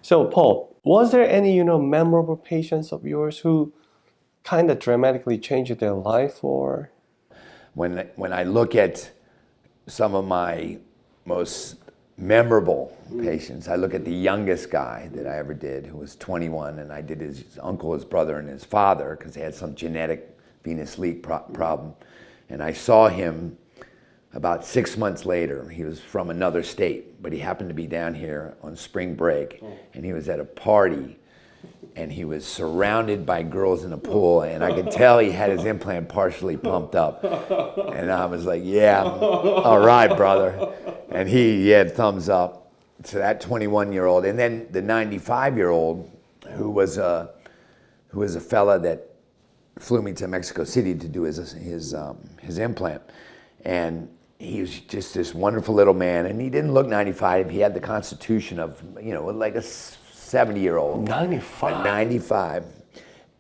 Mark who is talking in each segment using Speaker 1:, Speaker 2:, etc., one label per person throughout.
Speaker 1: So, Paul, was there any, memorable patients of yours who kind of dramatically changed their life or?
Speaker 2: When I look at some of my most memorable patients, I look at the youngest guy that I ever did, who was 21, and I did his uncle, his brother, and his father, because they had some genetic venous leak problem. And I saw him about 6 months later. He was from another state, but he happened to be down here on spring break, and he was at a party, and he was surrounded by girls in a pool, and I could tell he had his implant partially pumped up. And I was like, yeah, all right, brother. And he had thumbs up to that 21-year-old. And then the 95-year-old, who was a fella that flew me to Mexico City to do his implant. And he was just this wonderful little man, and he didn't look 95. He had the constitution of, like a 70-year-old.
Speaker 1: 95?
Speaker 2: 95.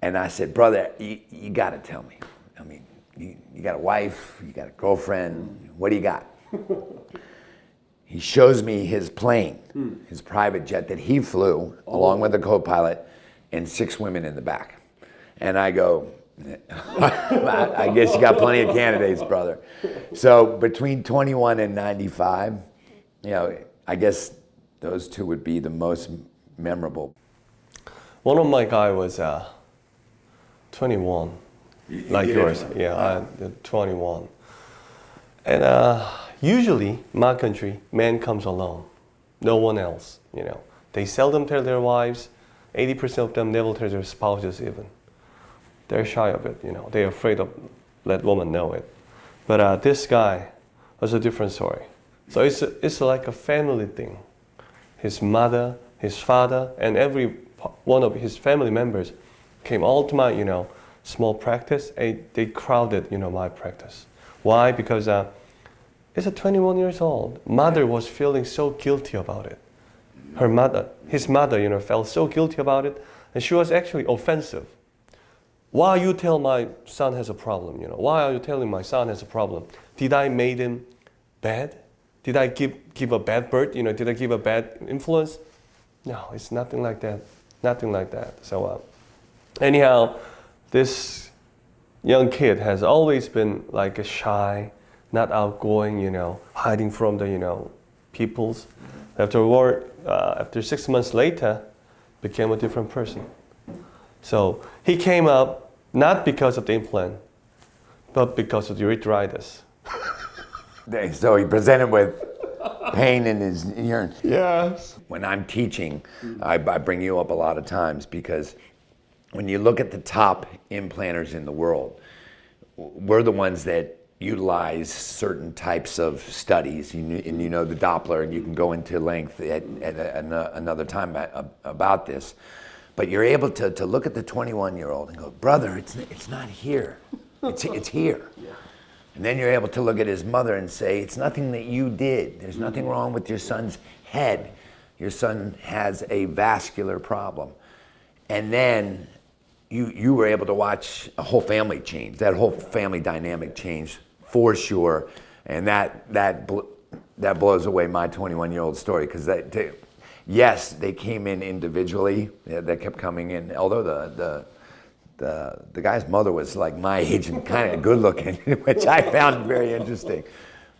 Speaker 2: And I said, brother, you got to tell me. I mean, you got a wife, you got a girlfriend, what do you got? He shows me his plane, his private jet that he flew, along with the co-pilot, and 6 women in the back. And I go, I guess you got plenty of candidates, brother. So between 21 and 95, I guess those two would be the most memorable.
Speaker 1: One of my guy was 21, like yours. Yeah, 21. And usually, my country, man comes alone. No one else, They seldom tell their wives. 80% of them never tell their spouses even. They're shy of it, They're afraid of let woman know it. But this guy was a different story. So it's like a family thing. His mother, his father, and every one of his family members came all to my, small practice. And they crowded, my practice. Why? Because it's a 21 years old. Mother was feeling so guilty about it. His mother, felt so guilty about it, and she was actually offensive. Why you tell my son has a problem? Why are you telling my son has a problem? Did I made him bad? Did I give a bad birth? Did I give a bad influence? No, it's nothing like that. Nothing like that. So anyhow, this young kid has always been like a shy, not outgoing, hiding from the, peoples. After 6 months later, became a different person. So he came up not because of the implant, but because of the urethritis.
Speaker 2: So he presented with pain in his urine.
Speaker 1: Yes.
Speaker 2: When I'm teaching, I bring you up a lot of times because when you look at the top implanters in the world, we're the ones that utilize certain types of studies, and the Doppler, and you can go into length at another time about this. But you're able to look at the 21-year-old and go, brother, it's not here. It's here. Yeah. And then you're able to look at his mother and say, it's nothing that you did. There's nothing wrong with your son's head. Your son has a vascular problem. And then you were able to watch a whole family change, that whole family dynamic change for sure. And that blows away my 21-year-old story, because yes, they came in individually. They kept coming in. Although the guy's mother was like my age and kind of good looking, which I found very interesting.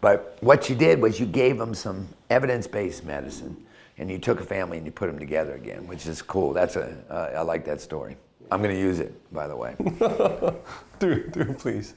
Speaker 2: But what you did was you gave them some evidence-based medicine, and you took a family and you put them together again, which is cool. I like that story. I'm going to use it, by the way.
Speaker 1: do please.